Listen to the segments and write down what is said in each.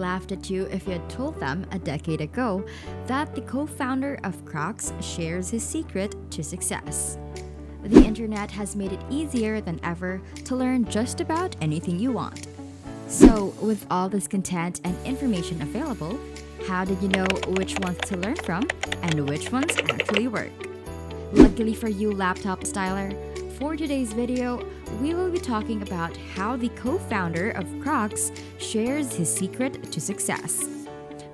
laughed at you if you had told them a decade ago that the co-founder of Crocs shares his secret to success. The internet has made it easier than ever to learn just about anything you want. So, with all this content and information available, how did you know which ones to learn from and which ones actually work? Luckily for you, laptop styler, for today's video, we will be talking about how the co-founder of Crocs shares his secret to success.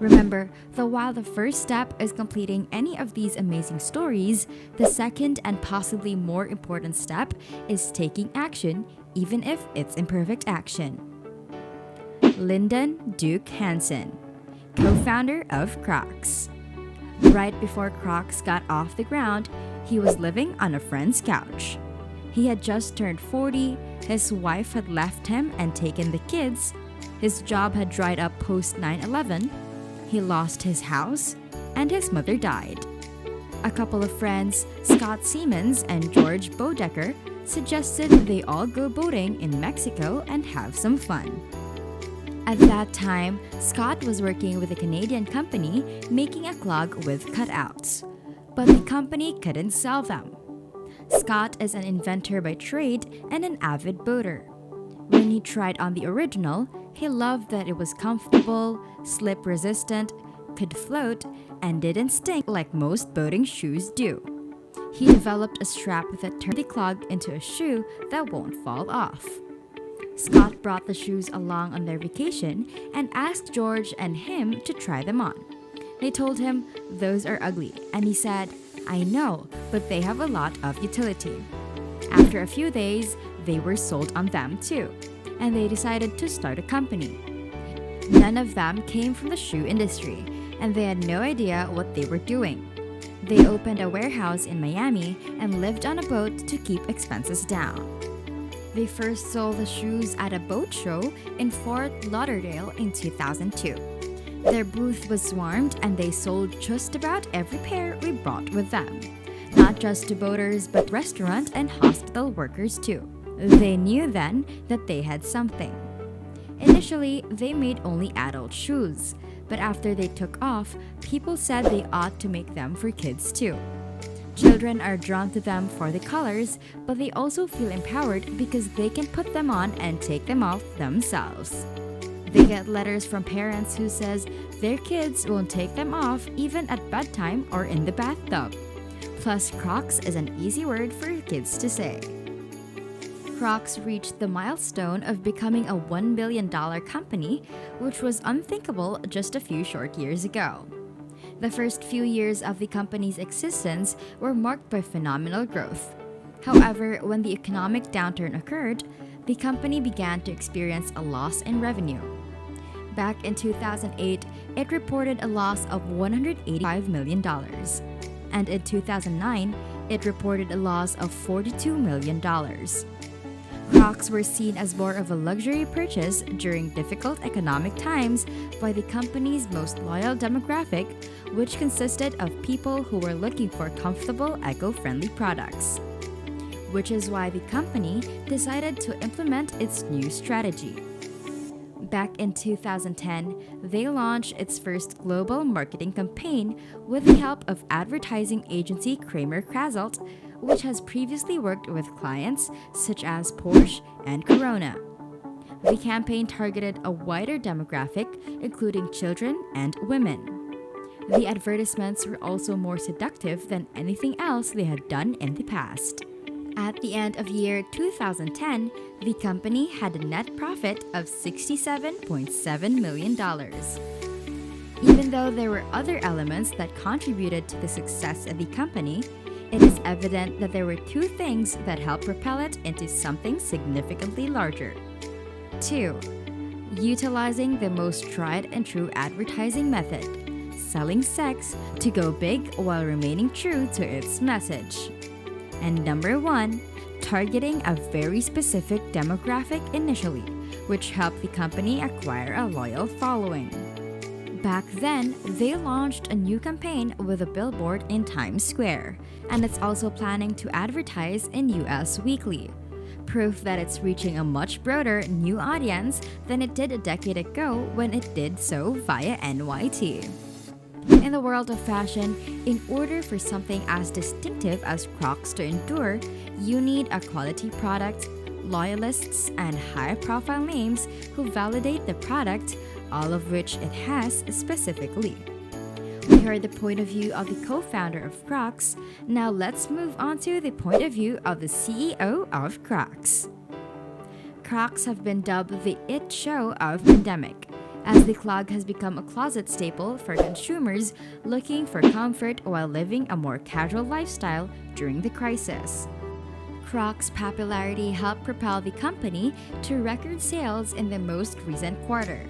Remember that while the first step is completing any of these amazing stories, the second and possibly more important step is taking action, even if it's imperfect action. Lyndon Duke Hansen, co-founder of Crocs. Right before Crocs got off the ground, he was living on a friend's couch. He had just turned 40, his wife had left him and taken the kids, his job had dried up post 9/11, he lost his house, and his mother died. A couple of friends, Scott Siemens and George Bodecker, suggested they all go boating in Mexico and have some fun. At that time, Scott was working with a Canadian company making a clog with cutouts, but the company couldn't sell them. Scott is an inventor by trade and an avid boater. When he tried on the original, he loved that it was comfortable, slip-resistant, could float, and didn't stink like most boating shoes do. He developed a strap that turned the clog into a shoe that won't fall off. Scott brought the shoes along on their vacation and asked George and him to try them on. They told him those are ugly, and he said, "I know, but they have a lot of utility." After a few days, they were sold on them too, and they decided to start a company. None of them came from the shoe industry, and they had no idea what they were doing. They opened a warehouse in Miami and lived on a boat to keep expenses down. They first sold the shoes at a boat show in Fort Lauderdale in 2002. Their booth was swarmed and they sold just about every pair we brought with them. Not just to boaters, but restaurant and hospital workers too. They knew then that they had something. Initially, they made only adult shoes, but after they took off, people said they ought to make them for kids too. Children are drawn to them for the colors, but they also feel empowered because they can put them on and take them off themselves. They get letters from parents who says their kids won't take them off even at bedtime or in the bathtub. Plus, Crocs is an easy word for kids to say. Crocs reached the milestone of becoming a $1 billion company, which was unthinkable just a few short years ago. The first few years of the company's existence were marked by phenomenal growth. However, when the economic downturn occurred, the company began to experience a loss in revenue. Back in 2008, it reported a loss of $185 million. And in 2009, it reported a loss of $42 million. Crocs were seen as more of a luxury purchase during difficult economic times by the company's most loyal demographic, which consisted of people who were looking for comfortable, eco-friendly products. Which is why the company decided to implement its new strategy. Back in 2010, they launched its first global marketing campaign with the help of advertising agency Kramer Krasselt, which has previously worked with clients such as Porsche and Corona. The campaign targeted a wider demographic, including children and women. The advertisements were also more seductive than anything else they had done in the past. At the end of year 2010, the company had a net profit of $67.7 million. Even though there were other elements that contributed to the success of the company, it is evident that there were two things that helped propel it into something significantly larger. 2. Utilizing the most tried and true advertising method, selling sex to go big while remaining true to its message. And number 1, targeting a very specific demographic initially, which helped the company acquire a loyal following. Back then, they launched a new campaign with a billboard in Times Square, and it's also planning to advertise in US Weekly. proof that it's reaching a much broader new audience than it did a decade ago when it did so via NYT. In the world of fashion, in order for something as distinctive as Crocs to endure, you need a quality product, loyalists, and high-profile names who validate the product, all of which it has specifically. We heard the point of view of the co-founder of Crocs. Now let's move on to the point of view of the CEO of Crocs. Crocs have been dubbed the "it show" of pandemic, as the clog has become a closet staple for consumers looking for comfort while living a more casual lifestyle during the crisis. Crocs' popularity helped propel the company to record sales in the most recent quarter,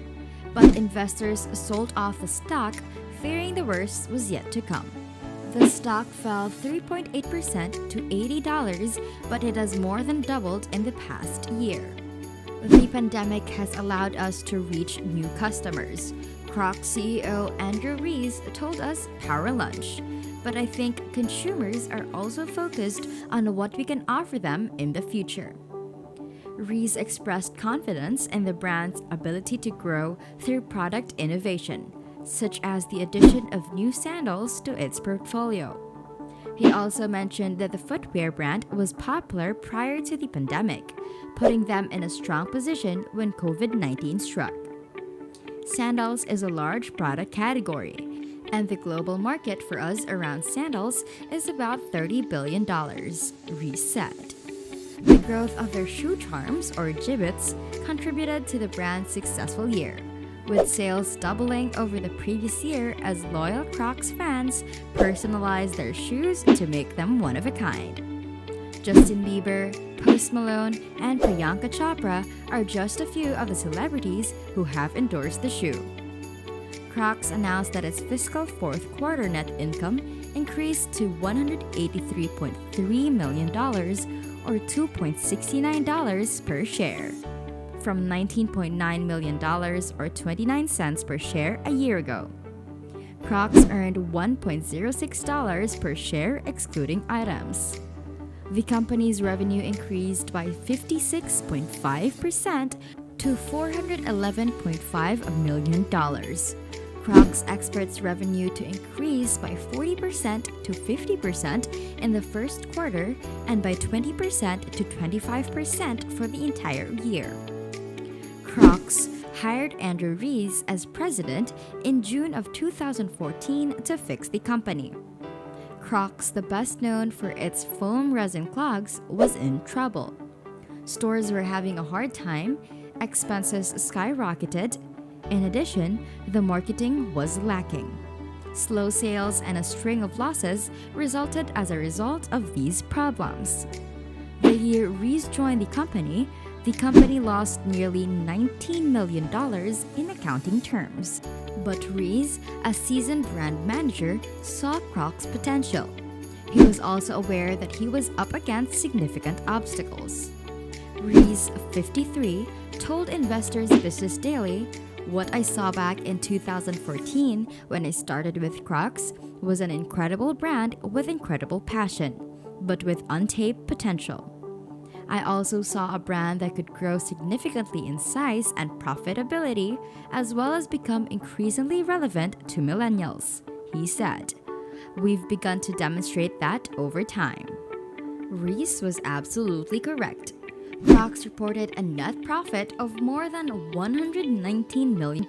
but investors sold off the stock, fearing the worst was yet to come. The stock fell 3.8% to $80, but it has more than doubled in the past year. The pandemic has allowed us to reach new customers. Crocs CEO Andrew Rees told us power lunch. But I think consumers are also focused on what we can offer them in the future. Rees expressed confidence in the brand's ability to grow through product innovation, such as the addition of new sandals to its portfolio. He also mentioned that the footwear brand was popular prior to the pandemic, putting them in a strong position when COVID-19 struck. Sandals is a large product category, and the global market for us around sandals is about $30 billion, Rees said. The growth of their shoe charms, or gibbets, contributed to the brand's successful year, with sales doubling over the previous year as loyal Crocs fans personalized their shoes to make them one of a kind. Justin Bieber, Post Malone, and Priyanka Chopra are just a few of the celebrities who have endorsed the shoe. Crocs announced that its fiscal fourth quarter net income increased to $183.3 million, or $2.69 per share, from $19.9 million or 29 cents per share a year ago. Crocs earned $1.06 per share excluding items. The company's revenue increased by 56.5% to $411.5 million. Crocs expects revenue to increase by 40% to 50% in the first quarter and by 20% to 25% for the entire year. Crocs hired Andrew Rees as president in June of 2014 to fix the company. Crocs, the best known for its foam resin clogs, was in trouble. Stores were having a hard time, expenses skyrocketed. In addition, the marketing was lacking. Slow sales and a string of losses resulted as a result of these problems. The year Rees joined the company lost nearly $19 million in accounting terms. But Rees, a seasoned brand manager, saw Crocs' potential. He was also aware that he was up against significant obstacles. Rees, 53, told Investors Business Daily, "What I saw back in 2014 when I started with Crocs was an incredible brand with incredible passion, but with untapped potential. I also saw a brand that could grow significantly in size and profitability, as well as become increasingly relevant to millennials," he said. "We've begun to demonstrate that over time." Rees was absolutely correct. Crocs reported a net profit of more than $119 million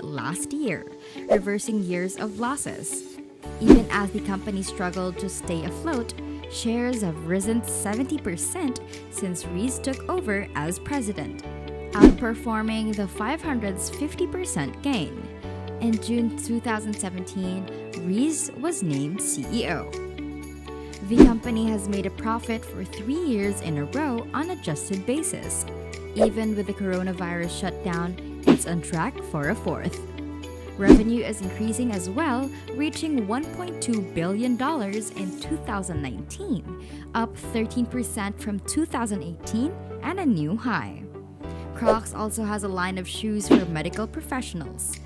last year, reversing years of losses. Even as the company struggled to stay afloat, shares have risen 70% since Rees took over as president, outperforming the 500's 50% gain. In June 2017, Rees was named CEO. The company has made a profit for 3 years in a row on an adjusted basis. Even with the coronavirus shutdown, it's on track for a fourth. Revenue is increasing as well, reaching $1.2 billion in 2019, up 13% from 2018 and a new high. Crocs also has a line of shoes for medical professionals.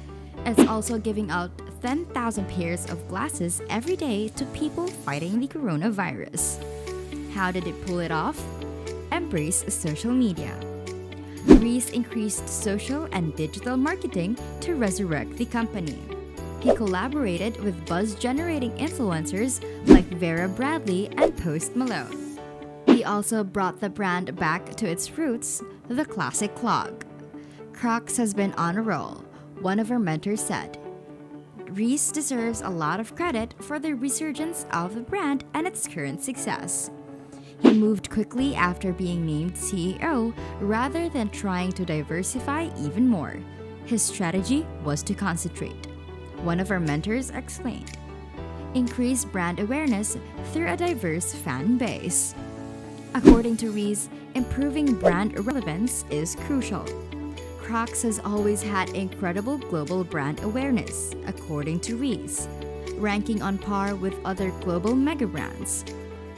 It's also giving out 10,000 pairs of glasses every day to people fighting the coronavirus. How did it pull it off? embrace social media. Rees increased social and digital marketing to resurrect the company. He collaborated with buzz-generating influencers like Vera Bradley and Post Malone. He also brought the brand back to its roots, the classic clog. Crocs has been on a roll, one of our mentors said. Rees deserves a lot of credit for the resurgence of the brand and its current success. He moved quickly after being named CEO rather than trying to diversify even more. His strategy was to concentrate. One of our mentors explained. Increase brand awareness through a diverse fan base. According to Rees, improving brand relevance is crucial. Crocs has always had incredible global brand awareness, according to Rees, ranking on par with other global mega brands.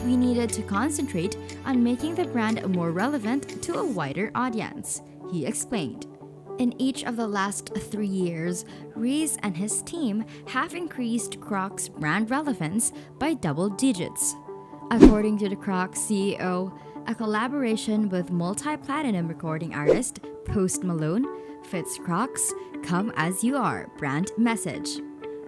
We needed to concentrate on making the brand more relevant to a wider audience, he explained. In each of the last 3 years, Rees and his team have increased Crocs' brand relevance by double digits. According to the Crocs CEO, a collaboration with multi-platinum recording artist Post Malone fits Crocs' "Come As You Are" brand message.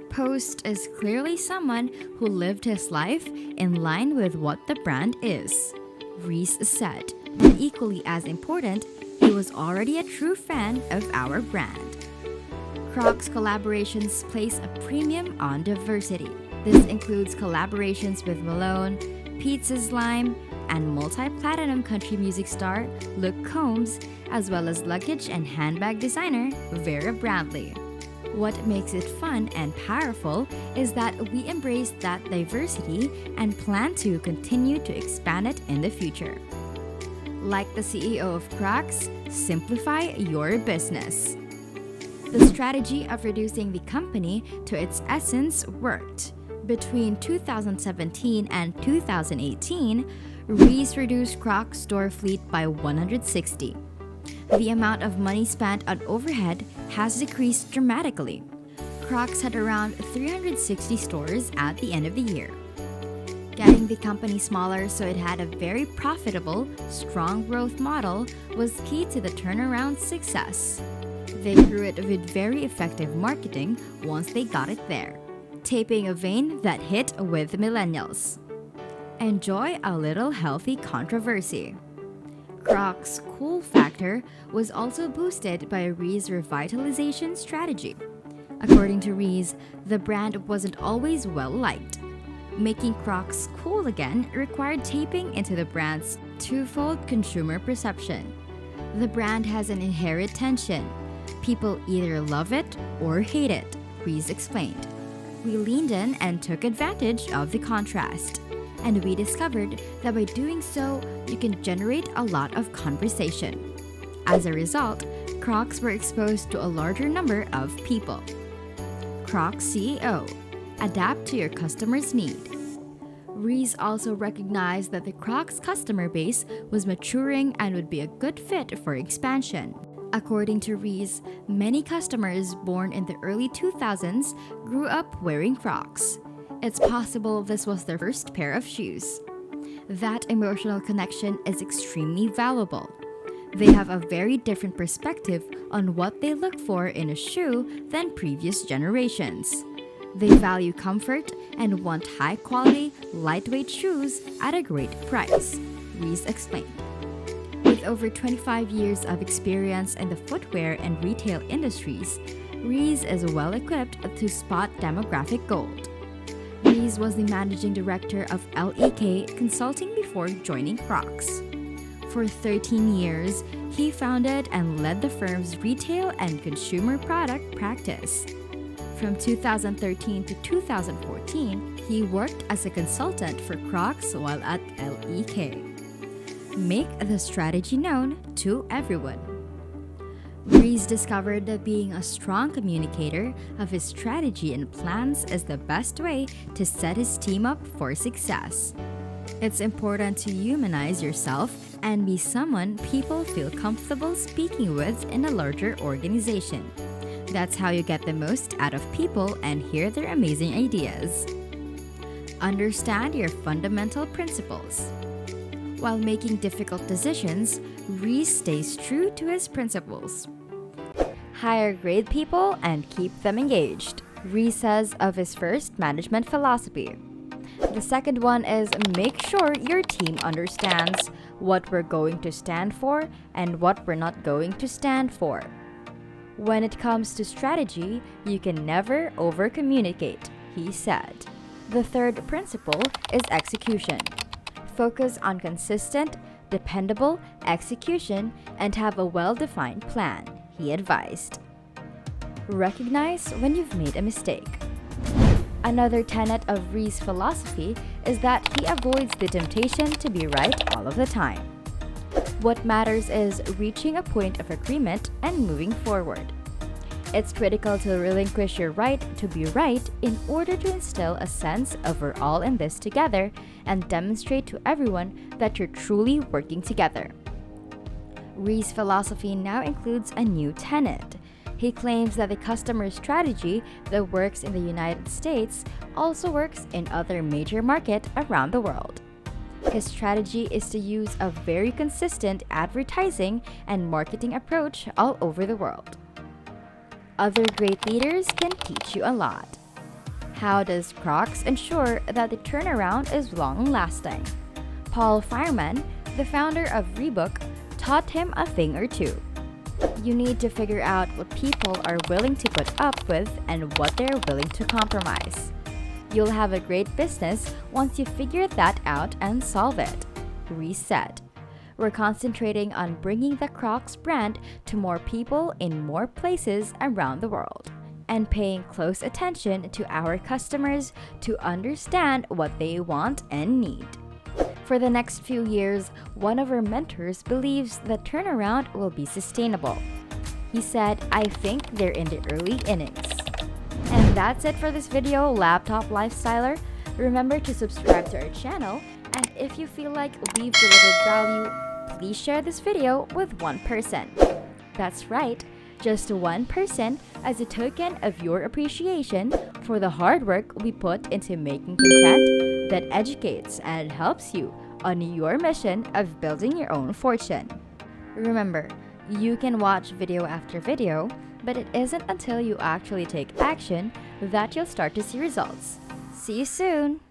Post is clearly someone who lived his life in line with what the brand is, Rees said, and equally as important, he was already a true fan of our brand. Crocs collaborations place a premium on diversity. This includes collaborations with Malone, Pizza Slime, and multi-platinum country music star Luke Combs, as well as luggage and handbag designer Vera Bradley. What makes it fun and powerful is that we embrace that diversity and plan to continue to expand it in the future. Like the CEO of Crocs, simplify your business. The strategy of reducing the company to its essence worked. Between 2017 and 2018, Rees reduced Crocs' store fleet by 160. The amount of money spent on overhead has decreased dramatically. Crocs had around 360 stores at the end of the year. Getting the company smaller so it had a very profitable, strong growth model was key to the turnaround's success. They grew it with very effective marketing once they got it there, taping a vein that hit with millennials. Enjoy a little healthy controversy. Crocs' cool factor was also boosted by Rees' revitalization strategy. According to Rees, the brand wasn't always well liked. Making Crocs cool again required taping into the brand's twofold consumer perception. The brand has an inherent tension. People either love it or hate it, Rees explained. We leaned in and took advantage of the contrast. And we discovered that by doing so, you can generate a lot of conversation. As a result, Crocs were exposed to a larger number of people. Crocs CEO, adapt to your customer's need. Rees also recognized that the Crocs customer base was maturing and would be a good fit for expansion. According to Rees, many customers born in the early 2000s grew up wearing Crocs. It's possible this was their first pair of shoes. That emotional connection is extremely valuable. They have a very different perspective on what they look for in a shoe than previous generations. They value comfort and want high-quality, lightweight shoes at a great price, Rees explained. With over 25 years of experience in the footwear and retail industries, Rees is well-equipped to spot demographic gold. Rees was the managing director of LEK Consulting before joining Crocs. For 13 years, he founded and led the firm's retail and consumer product practice. From 2013 to 2014, he worked as a consultant for Crocs while at LEK. Make the strategy known to everyone. Rees discovered that being a strong communicator of his strategy and plans is the best way to set his team up for success. It's important to humanize yourself and be someone people feel comfortable speaking with in a larger organization. That's how you get the most out of people and hear their amazing ideas. Understand your fundamental principles. While making difficult decisions, Rees stays true to his principles. Hire great people and keep them engaged, Rees says of his first management philosophy. The second one is make sure your team understands what we're going to stand for and what we're not going to stand for. When it comes to strategy, you can never over-communicate, he said. The third principle is execution. Focus on consistent, dependable execution and have a well-defined plan, he advised. Recognize when you've made a mistake. Another tenet of Rees' philosophy is that he avoids the temptation to be right all of the time. What matters is reaching a point of agreement and moving forward. It's critical to relinquish your right to be right in order to instill a sense of we're all in this together and demonstrate to everyone that you're truly working together. Rees' philosophy now includes a new tenet. He claims that the customer strategy that works in the United States also works in other major markets around the world. His strategy is to use a very consistent advertising and marketing approach all over the world. Other great leaders can teach you a lot. How does Crocs ensure that the turnaround is long-lasting? Paul Fireman, the founder of Reebok, taught him a thing or two. You need to figure out what people are willing to put up with and what they're willing to compromise. You'll have a great business once you figure that out and solve it, Rees said. We're concentrating on bringing the Crocs brand to more people in more places around the world and paying close attention to our customers to understand what they want and need. For the next few years, one of our mentors believes the turnaround will be sustainable. He said, I think they're in the early innings. And that's it for this video, Laptop Lifestyler. Remember to subscribe to our channel, and if you feel like we've delivered value, please share this video with one person. That's right, just one person as a token of your appreciation for the hard work we put into making content that educates and helps you on your mission of building your own fortune. Remember, you can watch video after video, but it isn't until you actually take action that you'll start to see results. See you soon!